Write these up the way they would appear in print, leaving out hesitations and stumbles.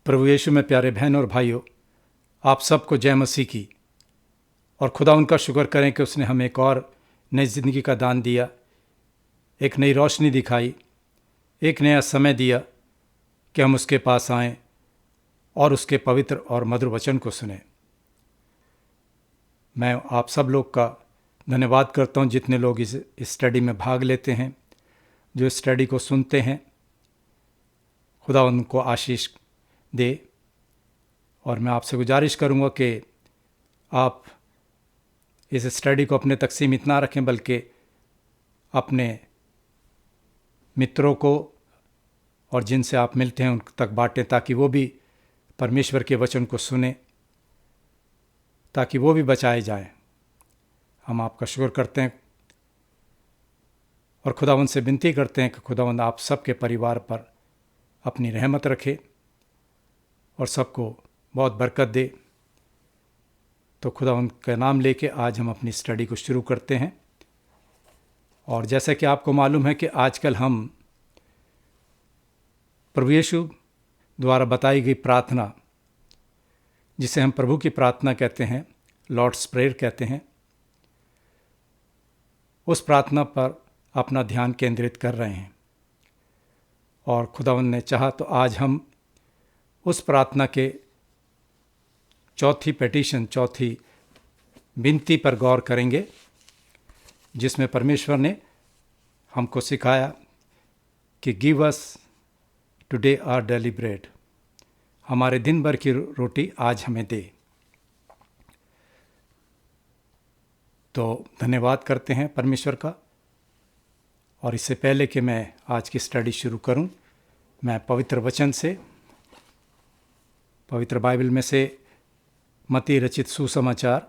प्रभु यीशु में प्यारे बहन और भाइयों, आप सबको जय मसीह की। और खुदा उनका शुक्र करें कि उसने हमें एक और नई ज़िंदगी का दान दिया, एक नई रोशनी दिखाई, एक नया समय दिया कि हम उसके पास आएं और उसके पवित्र और मधुर वचन को सुनें। मैं आप सब लोग का धन्यवाद करता हूं जितने लोग इस स्टडी में भाग लेते हैं, जो इस स्टडी को सुनते हैं। खुदा उनको आशीष दे। और मैं आपसे गुजारिश करूंगा कि आप इस स्टडी को अपने तक सीमित ना रखें, बल्कि अपने मित्रों को और जिनसे आप मिलते हैं उन तक बांटें, ताकि वो भी परमेश्वर के वचन को सुने, ताकि वो भी बचाए जाएं। हम आपका शुक्र करते हैं और खुदावंद से विनती करते हैं कि खुदावंद आप सबके परिवार पर अपनी रहमत रखे और सबको बहुत बरकत दे। तो खुदावंद का नाम लेके आज हम अपनी स्टडी को शुरू करते हैं। और जैसा कि आपको मालूम है कि आजकल हम प्रभु यीशु द्वारा बताई गई प्रार्थना, जिसे हम प्रभु की प्रार्थना कहते हैं, लॉर्ड्स प्रेयर कहते हैं, उस प्रार्थना पर अपना ध्यान केंद्रित कर रहे हैं। और खुदावंद ने चाहा तो आज हम उस प्रार्थना के चौथी विनती पर गौर करेंगे, जिसमें परमेश्वर ने हमको सिखाया कि give us today our daily bread, हमारे दिन भर की रोटी आज हमें दे। तो धन्यवाद करते हैं परमेश्वर का। और इससे पहले कि मैं आज की स्टडी शुरू करूं, मैं पवित्र वचन से, पवित्र बाइबल में से मत्ती रचित सुसमाचार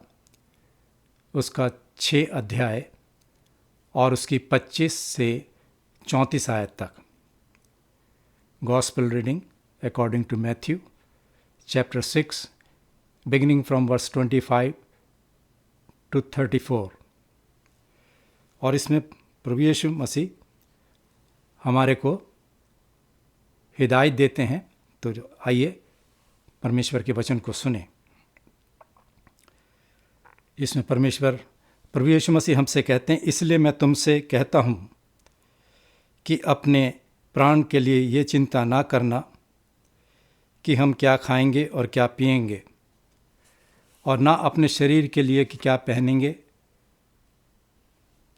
उसका 6 अध्याय और उसकी 25 से 34 आयत तक, gospel reading according to Matthew chapter 6 beginning from verse 25 to 34। और इसमें प्रभु यीशु मसीह हमारे को हिदायत देते हैं। तो आइए परमेश्वर के वचन को सुने। इसमें प्रभु यीशु मसीह हमसे कहते हैं, इसलिए मैं तुमसे कहता हूँ कि अपने प्राण के लिए ये चिंता ना करना कि हम क्या खाएंगे और क्या पिएंगे, और ना अपने शरीर के लिए कि क्या पहनेंगे।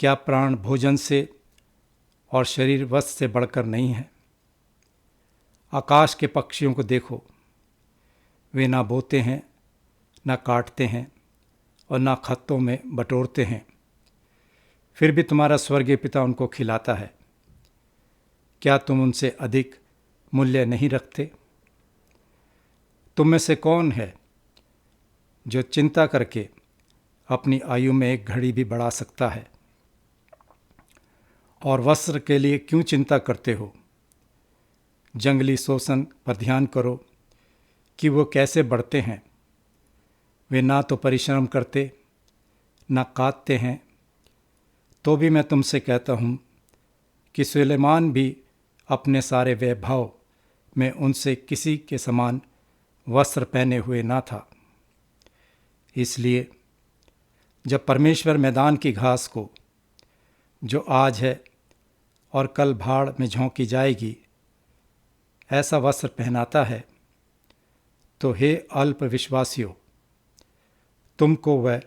क्या प्राण भोजन से और शरीर वस्त्र से बढ़कर नहीं है? आकाश के पक्षियों को देखो, वे ना बोते हैं, ना काटते हैं और ना खत्तों में बटोरते हैं, फिर भी तुम्हारा स्वर्गीय पिता उनको खिलाता है। क्या तुम उनसे अधिक मूल्य नहीं रखते? तुम में से कौन है जो चिंता करके अपनी आयु में एक घड़ी भी बढ़ा सकता है? और वस्त्र के लिए क्यों चिंता करते हो? जंगली शोषण पर ध्यान करो कि वो कैसे बढ़ते हैं। वे ना तो परिश्रम करते, ना काटते हैं। तो भी मैं तुमसे कहता हूँ कि सुलेमान भी अपने सारे वैभव में उनसे किसी के समान वस्त्र पहने हुए ना था। इसलिए जब परमेश्वर मैदान की घास को, जो आज है और कल भाड़ में झोंकी जाएगी, ऐसा वस्त्र पहनाता है, तो हे अल्प विश्वासियों, तुमको वह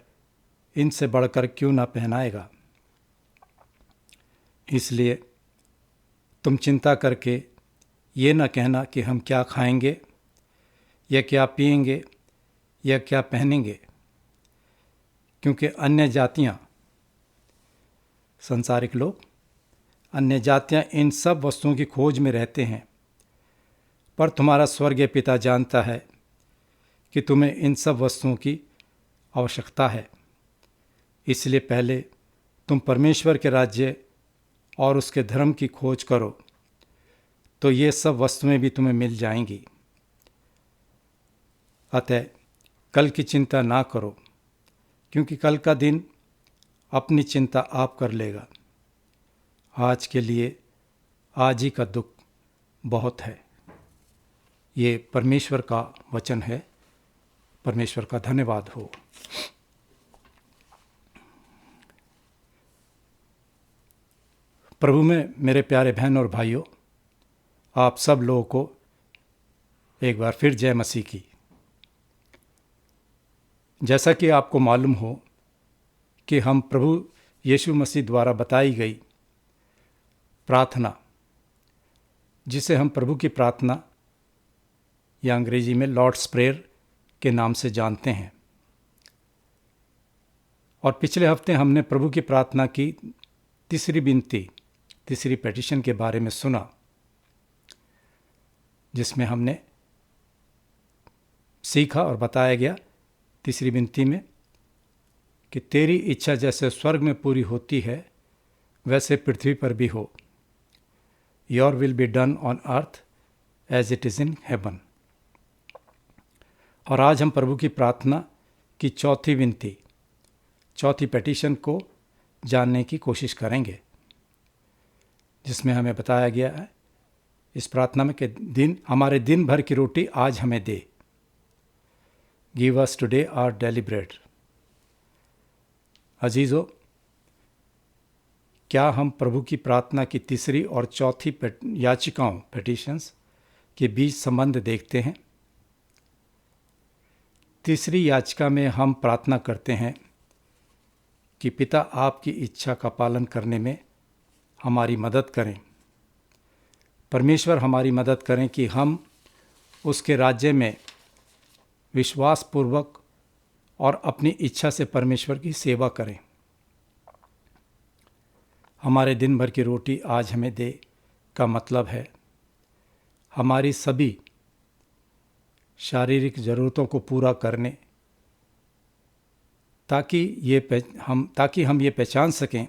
इनसे बढ़कर क्यों ना पहनाएगा। इसलिए तुम चिंता करके ये न कहना कि हम क्या खाएंगे या क्या पिएंगे या क्या पहनेंगे, क्योंकि अन्य जातियाँ, संसारिक लोग, अन्य जातियाँ इन सब वस्तुओं की खोज में रहते हैं, पर तुम्हारा स्वर्गीय पिता जानता है कि तुम्हें इन सब वस्तुओं की आवश्यकता है। इसलिए पहले तुम परमेश्वर के राज्य और उसके धर्म की खोज करो, तो ये सब वस्तुएं भी तुम्हें मिल जाएंगी। अतः कल की चिंता ना करो, क्योंकि कल का दिन अपनी चिंता आप कर लेगा। आज के लिए आज ही का दुख बहुत है। ये परमेश्वर का वचन है। परमेश्वर का धन्यवाद हो। प्रभु में मेरे प्यारे बहन और भाइयों, आप सब लोगों को एक बार फिर जय मसीह की। जैसा कि आपको मालूम हो कि हम प्रभु यीशु मसीह द्वारा बताई गई प्रार्थना, जिसे हम प्रभु की प्रार्थना या अंग्रेजी में लॉर्ड्स प्रेयर के नाम से जानते हैं, और पिछले हफ्ते हमने प्रभु की प्रार्थना की तीसरी विनती, तीसरी पेटिशन के बारे में सुना, जिसमें हमने सीखा और बताया गया तीसरी विनती में कि तेरी इच्छा जैसे स्वर्ग में पूरी होती है वैसे पृथ्वी पर भी हो। Your will be done on earth as it is in heaven. और आज हम प्रभु की प्रार्थना की चौथी विनती, चौथी पेटिशन को जानने की कोशिश करेंगे, जिसमें हमें बताया गया है इस प्रार्थना में कि हमारे दिन भर की रोटी आज हमें दे। Give us today our daily bread. अजीज़ों, क्या हम प्रभु की प्रार्थना की तीसरी और चौथी याचिकाओं, पेटिशंस के बीच संबंध देखते हैं? तीसरी याचिका में हम प्रार्थना करते हैं कि पिता आपकी इच्छा का पालन करने में हमारी मदद करें। परमेश्वर हमारी मदद करें कि हम उसके राज्य में विश्वासपूर्वक और अपनी इच्छा से परमेश्वर की सेवा करें। हमारे दिन भर की रोटी आज हमें दे का मतलब है हमारी सभी शारीरिक ज़रूरतों को पूरा करने, ताकि हम ये पहचान सकें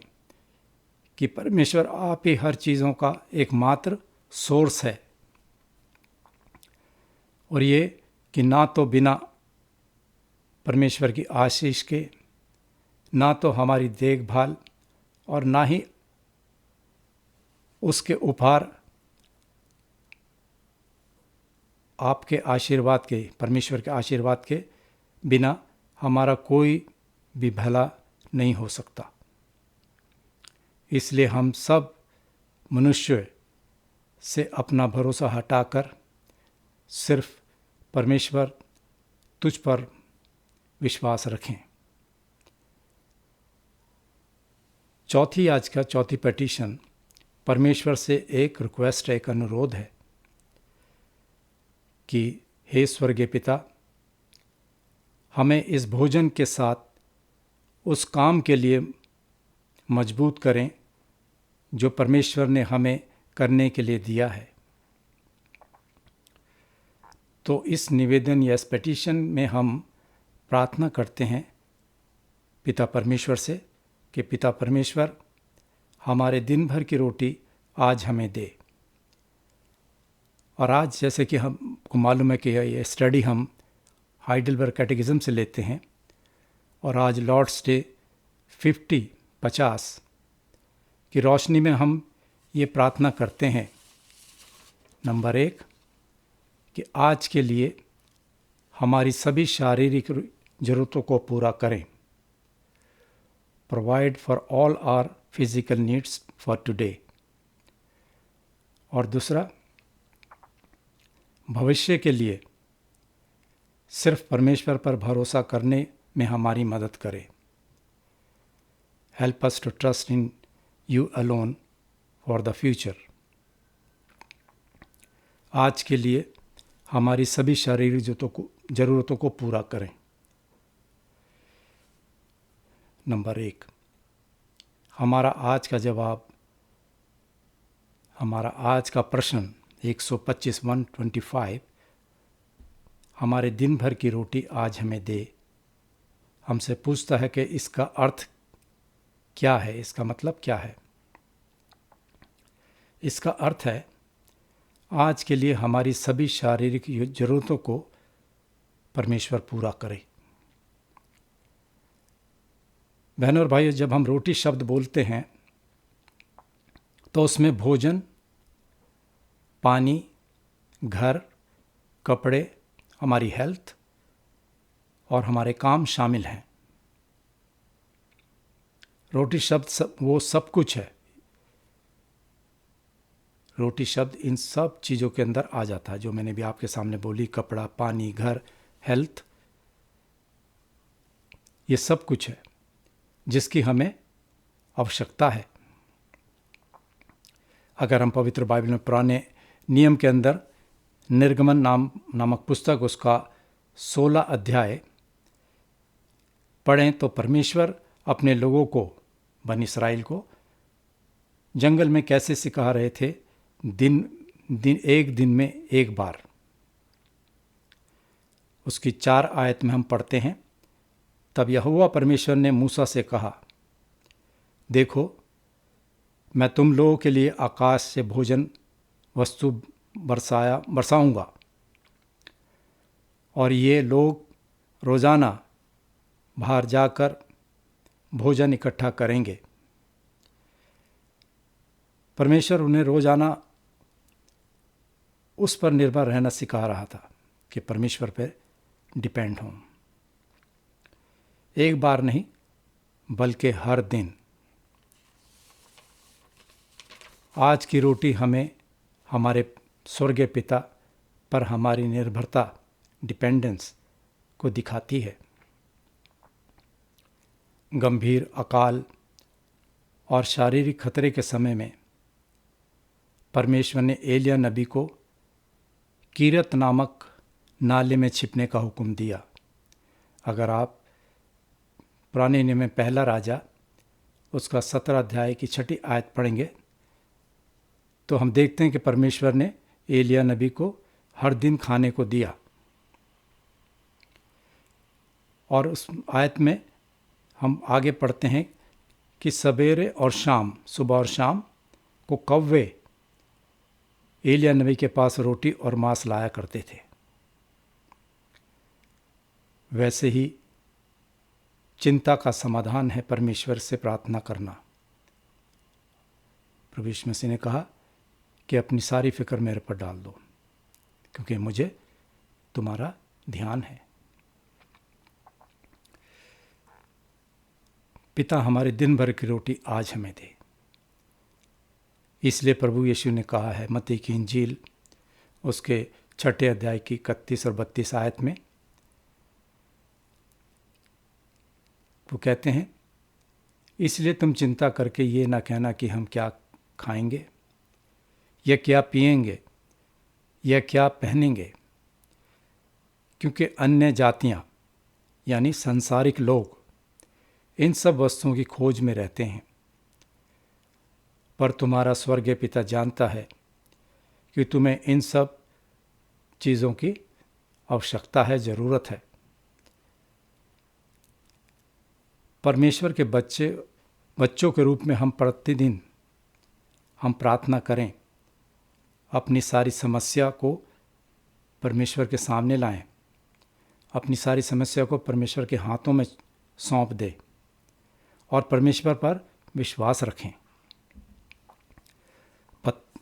कि परमेश्वर आप ही हर चीज़ों का एकमात्र सोर्स है, और ये कि ना तो बिना परमेश्वर की आशीष के, ना तो हमारी देखभाल और ना ही उसके उपहार आपके आशीर्वाद के, परमेश्वर के आशीर्वाद के बिना हमारा कोई भी भला नहीं हो सकता। इसलिए हम सब मनुष्य से अपना भरोसा हटाकर सिर्फ परमेश्वर तुझ पर विश्वास रखें। चौथी याचिका, चौथी पेटिशन परमेश्वर से एक रिक्वेस्ट है, एक अनुरोध है कि हे स्वर्गीय पिता, हमें इस भोजन के साथ उस काम के लिए मजबूत करें जो परमेश्वर ने हमें करने के लिए दिया है। तो इस निवेदन या इस पेटिशन में हम प्रार्थना करते हैं पिता परमेश्वर से कि पिता परमेश्वर, हमारे दिन भर की रोटी आज हमें दे। और आज जैसे कि हमको मालूम है कि ये स्टडी हम हाइडेलबर्ग कैटेकिज्म से लेते हैं, और आज लॉर्ड्स डे 50 की रोशनी में हम ये प्रार्थना करते हैं। नंबर 1 कि आज के लिए हमारी सभी शारीरिक ज़रूरतों को पूरा करें। Provide for all our physical needs for today. और दूसरा, भविष्य के लिए सिर्फ परमेश्वर पर भरोसा करने में हमारी मदद करें। Help us to trust in you alone for the future. आज के लिए हमारी सभी शारीरिक ज़रूरतों को पूरा करें। नंबर 1, हमारा आज का जवाब, हमारा आज का प्रश्न 125 हमारे दिन भर की रोटी आज हमें दे, हमसे पूछता है कि इसका अर्थ क्या है, इसका मतलब क्या है। इसका अर्थ है आज के लिए हमारी सभी शारीरिक ज़रूरतों को परमेश्वर पूरा करे। बहनों और भाइयों, जब हम रोटी शब्द बोलते हैं तो उसमें भोजन, पानी, घर, कपड़े, हमारी हेल्थ और हमारे काम शामिल हैं। रोटी शब्द वो सब कुछ है। रोटी शब्द इन सब चीज़ों के अंदर आ जाता है जो मैंने भी आपके सामने बोली। कपड़ा, पानी, घर, हेल्थ, ये सब कुछ है जिसकी हमें आवश्यकता है। अगर हम पवित्र बाइबल में पुराने नियम के अंदर निर्गमन नामक पुस्तक उसका 16 अध्याय पढ़ें तो परमेश्वर अपने लोगों को, बनी इस्राएल को, जंगल में कैसे सिखा रहे थे, एक दिन में एक बार। उसकी 4 आयत में हम पढ़ते हैं, तब यहोवा परमेश्वर ने मूसा से कहा, देखो मैं तुम लोगों के लिए आकाश से भोजन वस्तु बरसाऊंगा और ये लोग रोज़ाना बाहर जाकर भोजन इकट्ठा करेंगे। परमेश्वर उन्हें रोज़ाना उस पर निर्भर रहना सिखा रहा था कि परमेश्वर पर डिपेंड हों। एक बार नहीं बल्कि हर दिन। आज की रोटी हमें हमारे स्वर्गीय पिता पर हमारी निर्भरता, डिपेंडेंस को दिखाती है। गंभीर अकाल और शारीरिक खतरे के समय में परमेश्वर ने एलिया नबी को कीरत नामक नाले में छिपने का हुक्म दिया। अगर आप पुराने नियम में पहला राजा उसका 17 अध्याय की 6 आयत पढ़ेंगे तो हम देखते हैं कि परमेश्वर ने एलिया नबी को हर दिन खाने को दिया। और उस आयत में हम आगे पढ़ते हैं कि सवेरे और शाम, सुबह और शाम को कौवे एलिया नबी के पास रोटी और मांस लाया करते थे। वैसे ही चिंता का समाधान है परमेश्वर से प्रार्थना करना। प्रभु यीशु मसीह ने कहा कि अपनी सारी फिक्र मेरे पर डाल दो क्योंकि मुझे तुम्हारा ध्यान है। पिता हमारे दिन भर की रोटी आज हमें दे। इसलिए प्रभु यीशु ने कहा है मत्ती की इंजील उसके 6 अध्याय की 31 और 32 आयत में, वो कहते हैं, इसलिए तुम चिंता करके ये ना कहना कि हम क्या खाएंगे या क्या पिएंगे या क्या पहनेंगे, क्योंकि अन्य जातियां यानी सांसारिक लोग इन सब वस्तुओं की खोज में रहते हैं। पर तुम्हारा स्वर्गीय पिता जानता है कि तुम्हें इन सब चीज़ों की आवश्यकता है, ज़रूरत है। परमेश्वर के बच्चों के रूप में हम प्रतिदिन हम प्रार्थना करें, अपनी सारी समस्या को परमेश्वर के सामने लाएं, अपनी सारी समस्या को परमेश्वर के हाथों में सौंप दें और परमेश्वर पर विश्वास रखें।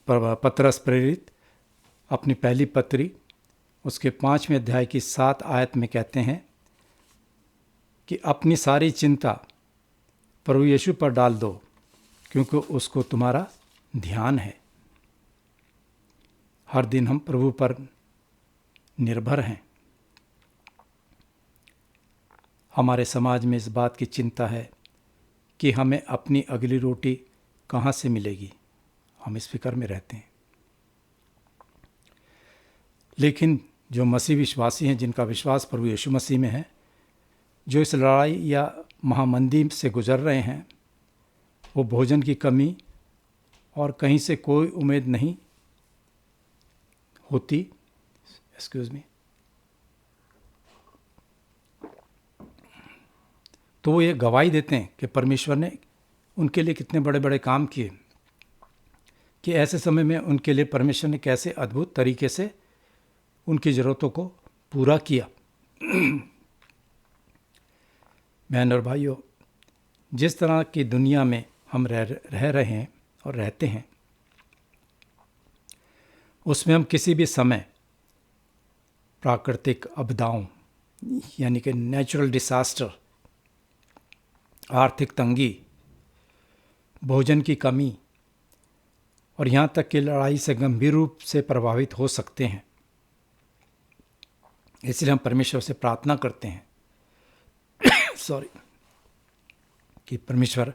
पतरस प्रेरित अपनी पहली पत्री उसके 5वें अध्याय की 7 आयत में कहते हैं कि अपनी सारी चिंता प्रभु यीशु पर डाल दो क्योंकि उसको तुम्हारा ध्यान है। हर दिन हम प्रभु पर निर्भर हैं। हमारे समाज में इस बात की चिंता है कि हमें अपनी अगली रोटी कहाँ से मिलेगी। हम इस फिक्र में रहते हैं। लेकिन जो मसीह विश्वासी हैं, जिनका विश्वास प्रभु यीशु मसीह में है, जो इस लड़ाई या महामंदी से गुजर रहे हैं, वो भोजन की कमी और कहीं से कोई उम्मीद नहीं होती। Excuse me. तो वो ये गवाही देते हैं कि परमेश्वर ने उनके लिए कितने बड़े बड़े काम किए, कि ऐसे समय में उनके लिए परमेश्वर ने कैसे अद्भुत तरीके से उनकी ज़रूरतों को पूरा किया। बहन और भाइयों, जिस तरह की दुनिया में हम रह रहे हैं और रहते हैं, उसमें हम किसी भी समय प्राकृतिक आपदाओं यानी कि नेचुरल डिसास्टर, आर्थिक तंगी, भोजन की कमी और यहाँ तक कि लड़ाई से गंभीर रूप से प्रभावित हो सकते हैं। इसलिए हम परमेश्वर से प्रार्थना करते हैं कि परमेश्वर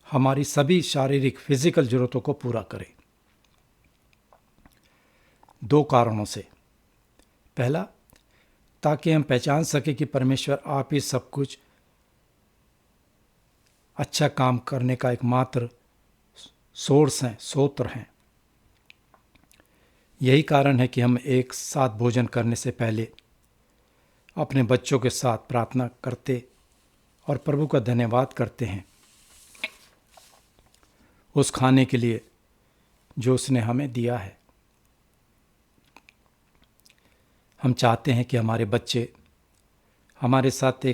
हमारी सभी शारीरिक फिजिकल जरूरतों को पूरा करे। 2 कारणों से। पहला, ताकि हम पहचान सके कि परमेश्वर आप ही सब कुछ अच्छा काम करने का एकमात्र सोर्स हैं, स्रोत हैं। यही कारण है कि हम एक साथ भोजन करने से पहले अपने बच्चों के साथ प्रार्थना करते और प्रभु का धन्यवाद करते हैं उस खाने के लिए जो उसने हमें दिया है। हम चाहते हैं कि हमारे बच्चे हमारे साथ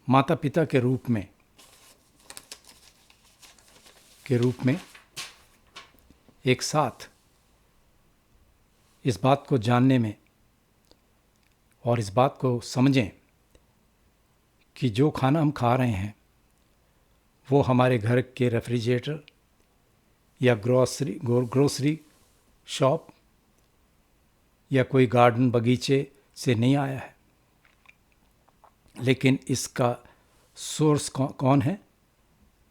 माता पिता के रूप में एक साथ इस बात को जानने में और इस बात को समझें कि जो खाना हम खा रहे हैं वो हमारे घर के रेफ्रिजरेटर या ग्रोसरी शॉप या कोई गार्डन बगीचे से नहीं आया है, लेकिन इसका सोर्स कौन है?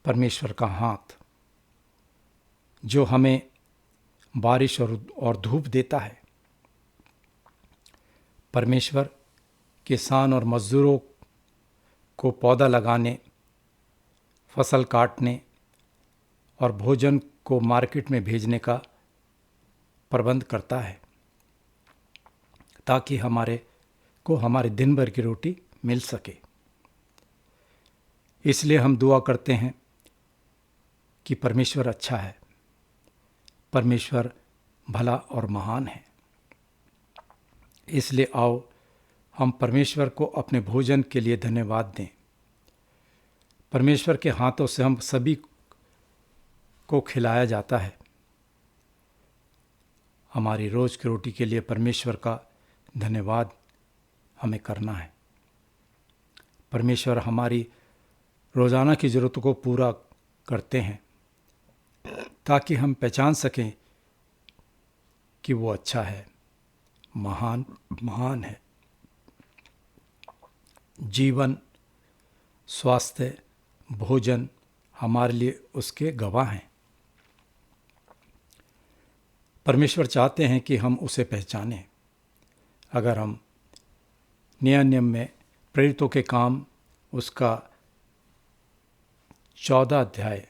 परमेश्वर का हाथ, जो हमें बारिश और धूप देता है। परमेश्वर किसान और मजदूरों को पौधा लगाने, फसल काटने और भोजन को मार्केट में भेजने का प्रबंध करता है ताकि हमारे दिन भर की रोटी मिल सके। इसलिए हम दुआ करते हैं कि परमेश्वर अच्छा है, परमेश्वर भला और महान है। इसलिए आओ हम परमेश्वर को अपने भोजन के लिए धन्यवाद दें। परमेश्वर के हाथों से हम सभी को खिलाया जाता है। हमारी रोज की रोटी के लिए परमेश्वर का धन्यवाद हमें करना है। परमेश्वर हमारी रोज़ाना की ज़रूरतों को पूरा करते हैं ताकि हम पहचान सकें कि वो अच्छा है, महान है। जीवन, स्वास्थ्य, भोजन हमारे लिए उसके गवाह हैं। परमेश्वर चाहते हैं कि हम उसे पहचानें। अगर हम नया नियम में प्रेरितों के काम उसका 14 अध्याय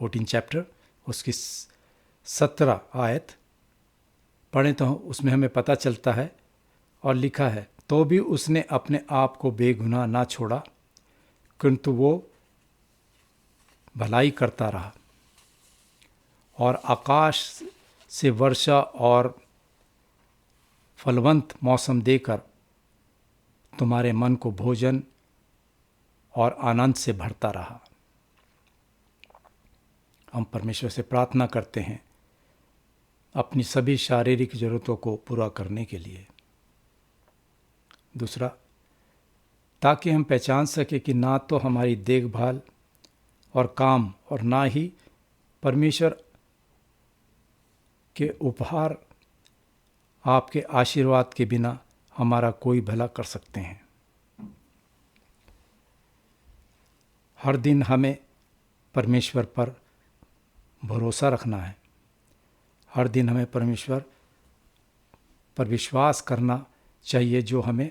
14 चैप्टर उसकी 17 आयत पढ़ें तो उसमें हमें पता चलता है और लिखा है, तो भी उसने अपने आप को बेगुनाह ना छोड़ा, किंतु वो भलाई करता रहा और आकाश से वर्षा और फलवंत मौसम देकर तुम्हारे मन को भोजन और आनंद से भरता रहा। हम परमेश्वर से प्रार्थना करते हैं अपनी सभी शारीरिक जरूरतों को पूरा करने के लिए। दूसरा, ताकि हम पहचान सके कि ना तो हमारी देखभाल और काम और ना ही परमेश्वर के उपहार आपके आशीर्वाद के बिना हमारा कोई भला कर सकते हैं। हर दिन हमें परमेश्वर पर भरोसा रखना है। हर दिन हमें परमेश्वर पर विश्वास करना चाहिए, जो हमें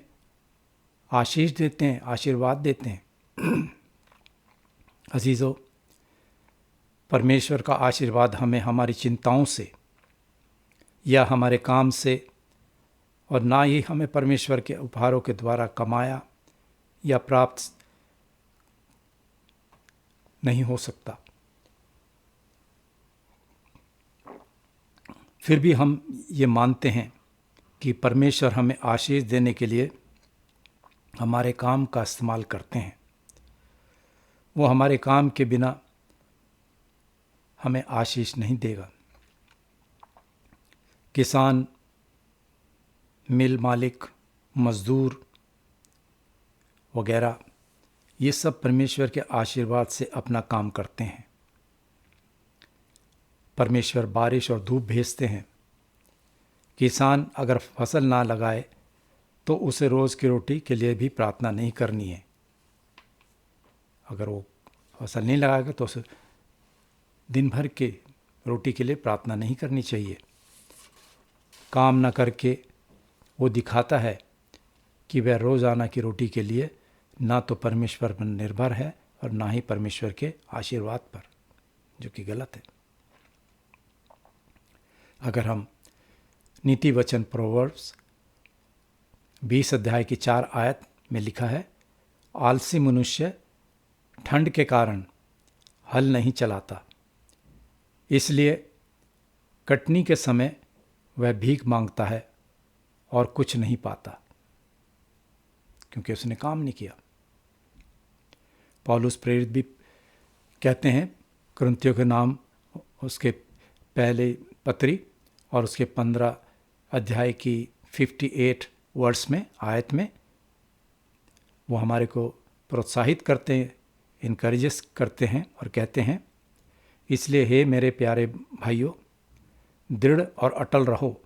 आशीष देते हैं, आशीर्वाद देते हैं। अजीज़ों, परमेश्वर का आशीर्वाद हमें हमारी चिंताओं से या हमारे काम से और ना ही हमें परमेश्वर के उपहारों के द्वारा कमाया या प्राप्त नहीं हो सकता। फिर भी हम ये मानते हैं कि परमेश्वर हमें आशीष देने के लिए हमारे काम का इस्तेमाल करते हैं। वो हमारे काम के बिना हमें आशीष नहीं देगा। किसान, मिल मालिक, मजदूर वगैरह, ये सब परमेश्वर के आशीर्वाद से अपना काम करते हैं। परमेश्वर बारिश और धूप भेजते हैं। किसान अगर फसल ना लगाए तो उसे रोज़ की रोटी के लिए भी प्रार्थना नहीं करनी है। अगर वो फसल नहीं लगाएगा तो उसे दिन भर के रोटी के लिए प्रार्थना नहीं करनी चाहिए। काम न करके वो दिखाता है कि वह रोज़ाना की रोटी के लिए ना तो परमेश्वर पर निर्भर है और ना ही परमेश्वर के आशीर्वाद पर, जो कि गलत है। अगर हम नीति वचन प्रोवर्ब्स 20 अध्याय की 4 आयत में लिखा है, आलसी मनुष्य ठंड के कारण हल नहीं चलाता, इसलिए कटनी के समय वह भीख मांगता है और कुछ नहीं पाता, क्योंकि उसने काम नहीं किया। पौलुस प्रेरित भी कहते हैं कुरिन्थियों के नाम उसके पहले पत्री और उसके 15 अध्याय की 58 वर्ड्स में, आयत में, वो हमारे को प्रोत्साहित करते हैं, इनकरेजेस करते हैं और कहते हैं, इसलिए हे मेरे प्यारे भाइयों, दृढ़ और अटल रहो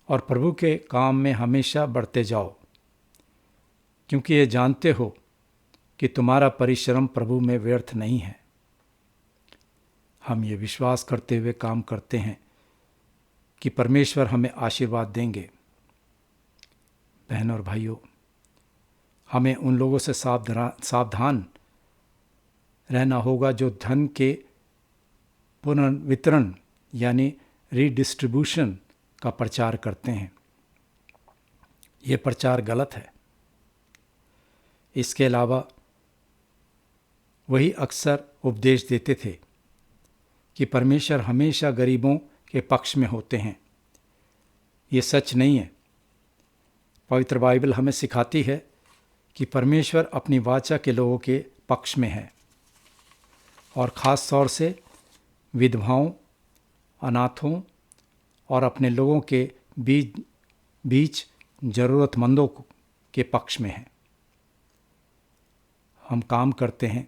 और प्रभु के काम में हमेशा बढ़ते जाओ, क्योंकि ये जानते हो कि तुम्हारा परिश्रम प्रभु में व्यर्थ नहीं है। हम ये विश्वास करते हुए काम करते हैं कि परमेश्वर हमें आशीर्वाद देंगे। बहनों और भाइयों, हमें उन लोगों से सावधान रहना होगा जो धन के पुनर्वितरण यानी रीडिस्ट्रीब्यूशन का प्रचार करते हैं। ये प्रचार गलत है। इसके अलावा वही अक्सर उपदेश देते थे कि परमेश्वर हमेशा गरीबों के पक्ष में होते हैं। ये सच नहीं है। पवित्र बाइबल हमें सिखाती है कि परमेश्वर अपनी वाचा के लोगों के पक्ष में है और ख़ास तौर से विधवाओं, अनाथों और अपने लोगों के बीच ज़रूरतमंदों के पक्ष में है। हम काम करते हैं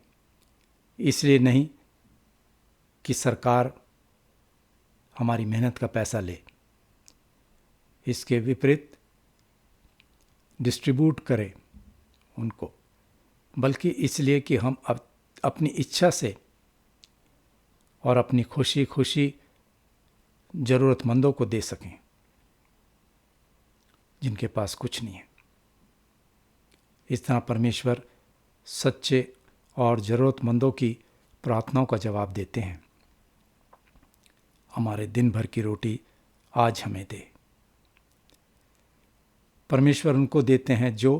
इसलिए नहीं कि सरकार हमारी मेहनत का पैसा ले, इसके विपरीत डिस्ट्रीब्यूट करें उनको, बल्कि इसलिए कि हम अपनी इच्छा से और अपनी खुशी खुशी ज़रूरतमंदों को दे सकें जिनके पास कुछ नहीं है। इस तरह परमेश्वर सच्चे और ज़रूरतमंदों की प्रार्थनाओं का जवाब देते हैं। हमारे दिन भर की रोटी आज हमें दे। परमेश्वर उनको देते हैं जो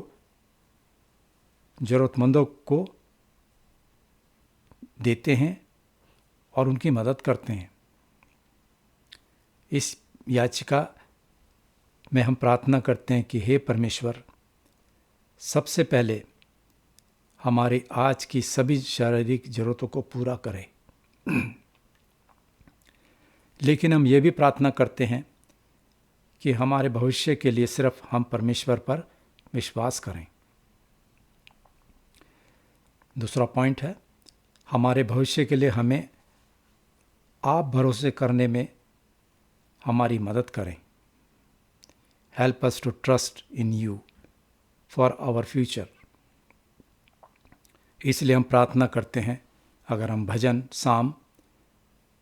ज़रूरतमंदों को देते हैं और उनकी मदद करते हैं। इस याचिका में हम प्रार्थना करते हैं कि हे परमेश्वर, सबसे पहले हमारी आज की सभी शारीरिक ज़रूरतों को पूरा करें। लेकिन हम ये भी प्रार्थना करते हैं कि हमारे भविष्य के लिए सिर्फ हम परमेश्वर पर विश्वास करें। दूसरा पॉइंट है, हमारे भविष्य के लिए हमें आप भरोसे करने में हमारी मदद करें। Help us to trust in you for our future. इसलिए हम प्रार्थना करते हैं, अगर हम भजन साम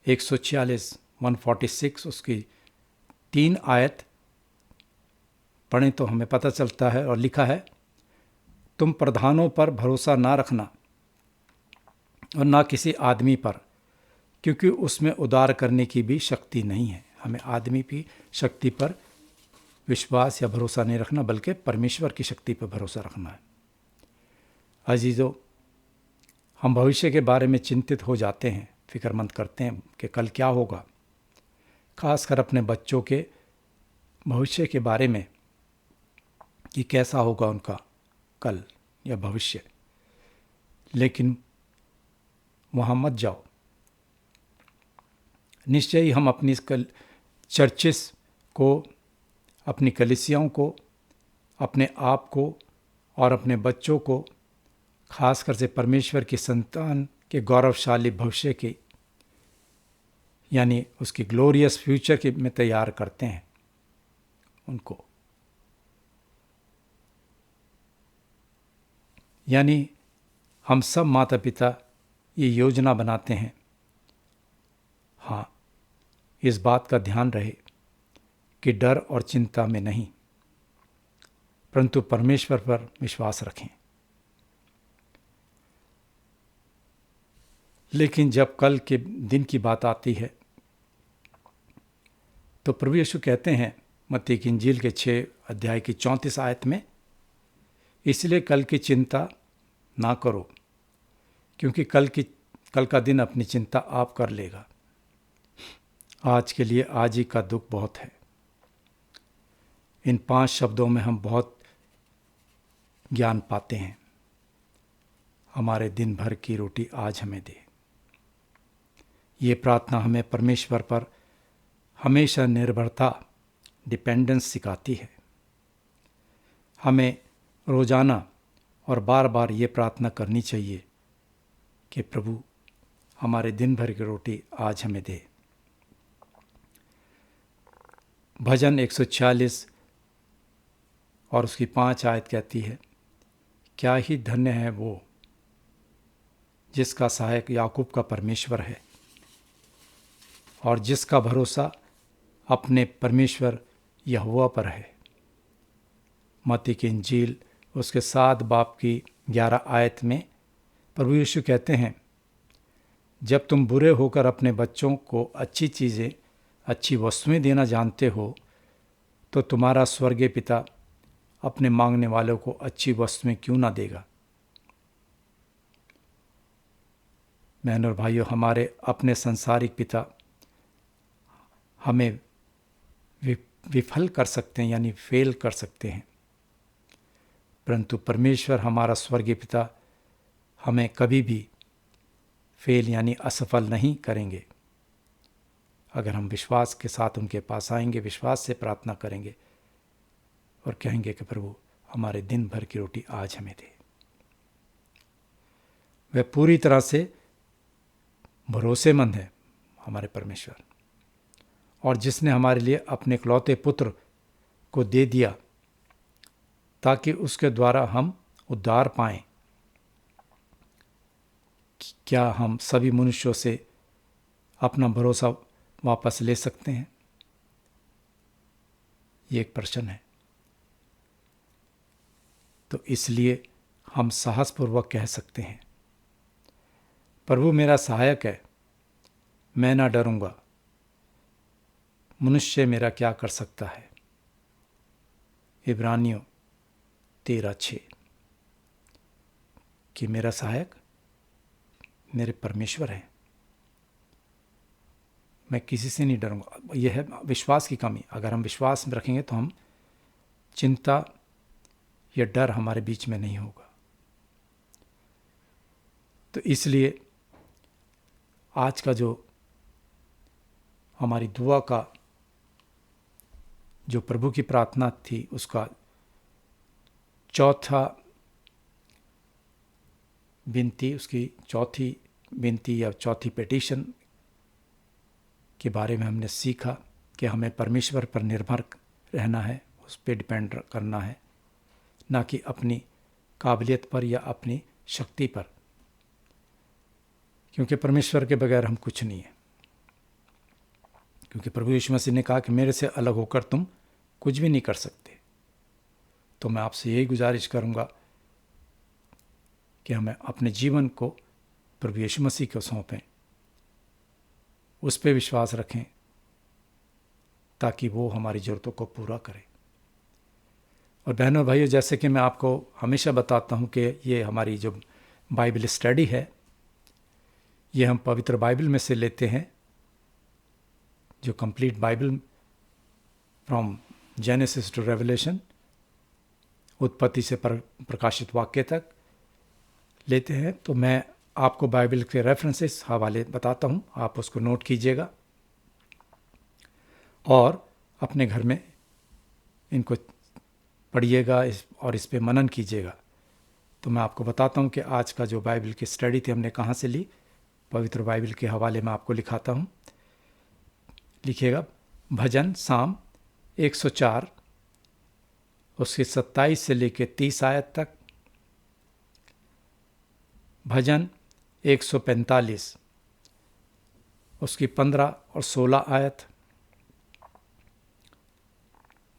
146 146 उसकी 3 आयत पढ़ें तो हमें पता चलता है और लिखा है, तुम प्रधानों पर भरोसा ना रखना और ना किसी आदमी पर, क्योंकि उसमें उद्धार करने की भी शक्ति नहीं है। हमें आदमी की शक्ति पर विश्वास या भरोसा नहीं रखना, बल्कि परमेश्वर की शक्ति पर भरोसा रखना है। अजीजों, हम भविष्य के बारे में चिंतित हो जाते हैं, फिक्रमंद करते हैं कि कल क्या होगा, खासकर अपने बच्चों के भविष्य के बारे में कि कैसा होगा उनका कल या भविष्य। लेकिन वहाँ मत जाओ। निश्चय ही हम अपनी चर्चिस को, अपनी कलीसियाओं को, अपने आप को और अपने बच्चों को खासकर से परमेश्वर की संतान के गौरवशाली भविष्य की यानी उसकी ग्लोरियस फ्यूचर के में तैयार करते हैं उनको। यानी हम सब माता पिता ये योजना बनाते हैं, हाँ, इस बात का ध्यान रहे कि डर और चिंता में नहीं, परंतु परमेश्वर पर विश्वास रखें। लेकिन जब कल के दिन की बात आती है तो प्रभु यीशु कहते हैं मत्ती की इंजील के 6 अध्याय की 34 आयत में, इसलिए कल की चिंता ना करो, क्योंकि कल का दिन अपनी चिंता आप कर लेगा। आज के लिए आज ही का दुख बहुत है। इन 5 शब्दों में हम बहुत ज्ञान पाते हैं। हमारे दिन भर की रोटी आज हमें दे। ये प्रार्थना हमें परमेश्वर पर हमेशा निर्भरता, डिपेंडेंस सिखाती है। हमें रोज़ाना और बार बार ये प्रार्थना करनी चाहिए कि प्रभु हमारे दिन भर की रोटी आज हमें दे। भजन 146 और उसकी 5 आयत कहती है, क्या ही धन्य है वो जिसका सहायक याकूब का परमेश्वर है और जिसका भरोसा अपने परमेश्वर यहोवा पर है। मत्ती की इंजील उसके 7 बाब की 11 आयत में प्रभु यीशु कहते हैं, जब तुम बुरे होकर अपने बच्चों को अच्छी चीज़ें, अच्छी वस्तुएं देना जानते हो, तो तुम्हारा स्वर्गीय पिता अपने मांगने वालों को अच्छी वस्तुएं क्यों ना देगा। बहनों और भाइयों, हमारे अपने सांसारिक पिता हमें विफल कर सकते हैं यानी फेल कर सकते हैं, परंतु परमेश्वर हमारा स्वर्गीय पिता हमें कभी भी फेल यानी असफल नहीं करेंगे। अगर हम विश्वास के साथ उनके पास आएंगे, विश्वास से प्रार्थना करेंगे और कहेंगे कि प्रभु हमारे दिन भर की रोटी आज हमें दे। वह पूरी तरह से भरोसेमंद है हमारे परमेश्वर, और जिसने हमारे लिए अपने इकलौते पुत्र को दे दिया ताकि उसके द्वारा हम उद्धार पाएं। क्या हम सभी मनुष्यों से अपना भरोसा वापस ले सकते हैं? ये एक प्रश्न है। तो इसलिए हम साहसपूर्वक कह सकते हैं, प्रभु मेरा सहायक है, मैं ना डरूंगा। मनुष्य मेरा क्या कर सकता है। इब्रानियों 13:6 कि मेरा सहायक मेरे परमेश्वर है, मैं किसी से नहीं डरूंगा। यह है विश्वास की कमी। अगर हम विश्वास में रखेंगे तो हम चिंता या डर हमारे बीच में नहीं होगा। तो इसलिए आज का जो हमारी दुआ का जो प्रभु की प्रार्थना थी, उसका उसकी चौथी विनती या चौथी पिटीशन के बारे में हमने सीखा कि हमें परमेश्वर पर निर्भर रहना है, उस पर डिपेंड करना है, ना कि अपनी काबिलियत पर या अपनी शक्ति पर, क्योंकि परमेश्वर के बगैर हम कुछ नहीं है। क्योंकि प्रभु यीशु मसीह ने कहा कि मेरे से अलग होकर तुम कुछ भी नहीं कर सकते। तो मैं आपसे यही गुजारिश करूंगा कि हमें अपने जीवन को प्रभु यीशु मसीह को सौंपें, उस पर विश्वास रखें ताकि वो हमारी ज़रूरतों को पूरा करे। और बहनों भाइयों, जैसे कि मैं आपको हमेशा बताता हूँ कि ये हमारी जो बाइबल स्टडी है, ये हम पवित्र बाइबल में से लेते हैं, जो complete Bible from Genesis to Revelation, उत्पत्ति से प्रकाशित वाक्य तक लेते हैं। तो मैं आपको बाइबल के रेफरेंसेस हवाले बताता हूँ, आप उसको नोट कीजिएगा। और अपने घर में इनको पढ़िएगा और इस पे मनन कीजिएगा। तो मैं आपको बताता हूँ कि आज का जो बाइबल की स्टडी थी हमने कहाँ से ली। पवित्र बाइबल के हवाले में आपको लिखाता हूँ, लिखिएगा। भजन साम 104 उसकी 27 से लेकर 30 आयत तक। भजन 145 उसकी 15 और 16 आयत।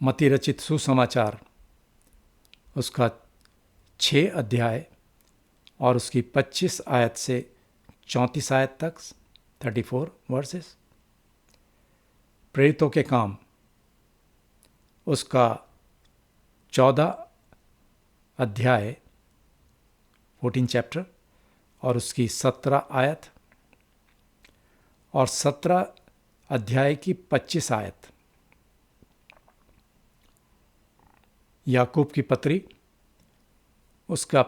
मत्ती रचित सुसमाचार उसका 6 अध्याय और उसकी 25 आयत से 34 आयत तक, 34 वर्सेस। प्रेरितों के काम उसका 14 अध्याय 14 चैप्टर और उसकी 17 आयत और 17 अध्याय की 25 आयत। याकूब की पत्री उसका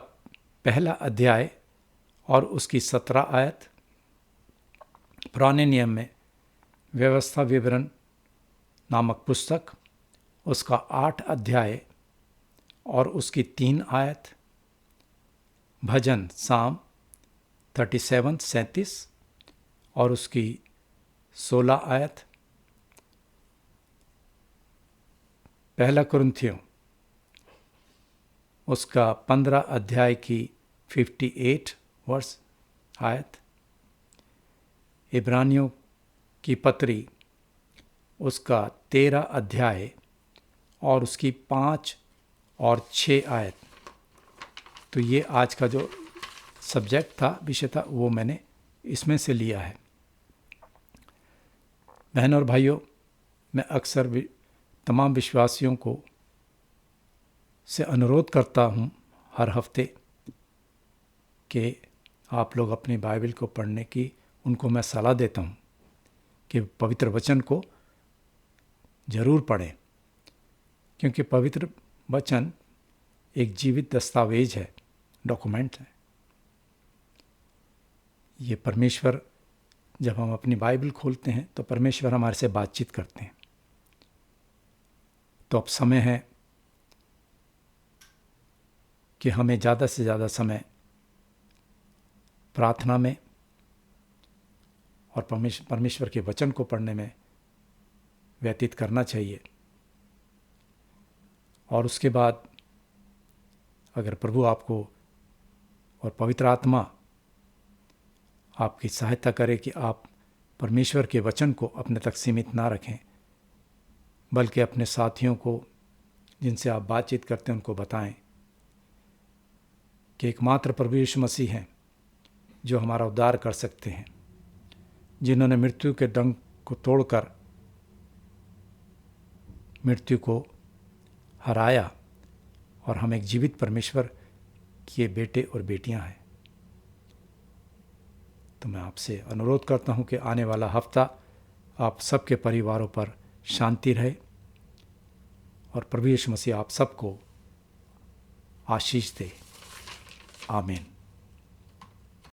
पहला अध्याय और उसकी 17 आयत। पुराने नियम में व्यवस्था विवरण नामक पुस्तक उसका 8 अध्याय और उसकी 3 आयत। भजन साम 37 और उसकी 16 आयत। पहला कुरिन्थियों उसका 15 अध्याय की 58 वर्स आयत। इब्रानियों की पत्री उसका 13 अध्याय और उसकी 5 और 6 आयत। तो ये आज का जो सब्जेक्ट था, विषय था, वो मैंने इसमें से लिया है। बहनों और भाइयों, मैं अक्सर तमाम विश्वासियों को से अनुरोध करता हूँ हर हफ्ते कि आप लोग अपनी बाइबल को पढ़ने की उनको मैं सलाह देता हूँ कि पवित्र वचन को ज़रूर पढ़ें, क्योंकि पवित्र वचन एक जीवित दस्तावेज है, डॉक्यूमेंट है। ये परमेश्वर, जब हम अपनी बाइबल खोलते हैं तो परमेश्वर हमारे से बातचीत करते हैं। तो अब समय है कि हमें ज़्यादा से ज़्यादा समय प्रार्थना में और परमेश्वर के वचन को पढ़ने में व्यतीत करना चाहिए। और उसके बाद अगर प्रभु आपको और पवित्र आत्मा आपकी सहायता करे कि आप परमेश्वर के वचन को अपने तक सीमित ना रखें, बल्कि अपने साथियों को जिनसे आप बातचीत करते हैं उनको बताएं कि एकमात्र प्रभु यीशु मसीह हैं जो हमारा उद्धार कर सकते हैं, जिन्होंने मृत्यु के डंक को तोड़कर मृत्यु को हराया और हम एक जीवित परमेश्वर के बेटे और बेटियां हैं। तो मैं आपसे अनुरोध करता हूं कि आने वाला हफ्ता आप सबके परिवारों पर शांति रहे और प्रभु यीशु मसीह आप सबको आशीष दे। आमीन।